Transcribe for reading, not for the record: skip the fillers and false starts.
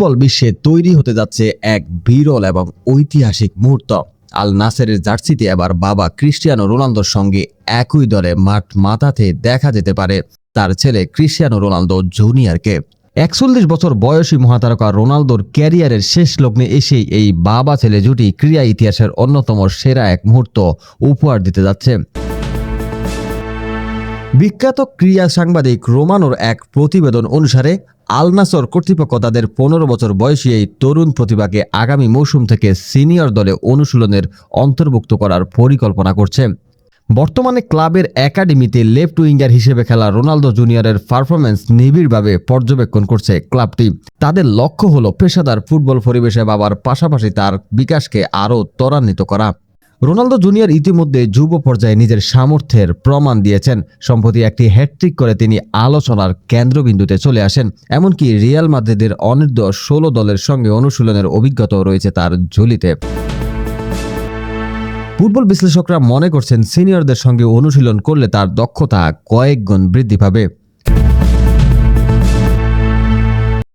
Football বিশ্বে তৈরি হতে যাচ্ছে এক বিরল এবং ঐতিহাসিক মুহূর্ত। আল নাসেরের জার্সিতে এবার বাবা ক্রিস্টিয়ানো রোনালদোর সঙ্গে একই দলে মাঠ মাতাতে দেখা যেতে পারে তার ছেলে ক্রিস্টিয়ানো রোনালদো জুনিয়রকে। 41 বছর বয়সী মহাতারকা রোনালদোর ক্যারিয়ারের শেষ লগ্নে এসেই এই বাবা ছেলে জুটি ক্রীড়া ইতিহাসের অন্যতম সেরা এক মুহূর্ত উপহার দিতে যাচ্ছে। বিখ্যাত ক্রীড়া সাংবাদিক রোমানোর এক প্রতিবেদন অনুসারে আল নাসর কর্তৃপক্ষ তাদের 15 বছর বয়সী এই তরুণ প্রতিভাকে আগামী মৌসুম থেকে সিনিয়র দলে অনুশীলনের অন্তর্ভুক্ত করার পরিকল্পনা করছে। বর্তমানে ক্লাবের একাডেমিতে লেফট উইঙ্গার হিসেবে খেলা রোনালদো জুনিয়রের পারফরম্যান্স নিবিড়ভাবে পর্যবেক্ষণ করছে ক্লাবটি। তাদের লক্ষ্য হলো পেশাদার ফুটবল পরিবেশে বাবার পাশাপাশি তার বিকাশকে আরও ত্বরান্বিত করা। রোনালদো জুনিয়র ইতিমধ্যে যুব পর্যায়ে নিজের সামর্থ্যের প্রমাণ দিয়েছেন। সম্প্রতি একটি হ্যাটট্রিক করে তিনি আলোচনার কেন্দ্রবিন্দুতে চলে আসেন। এমনকি রিয়াল মাদ্রিদের অনূর্ধ্ব 16 দলের সঙ্গে অনুশীলনের অভিজ্ঞতাও রয়েছে তার ঝুলিতে। ফুটবল বিশ্লেষকরা মনে করছেন সিনিয়রদের সঙ্গে অনুশীলন করলে তার দক্ষতা কয়েক গুণ বৃদ্ধি পাবে।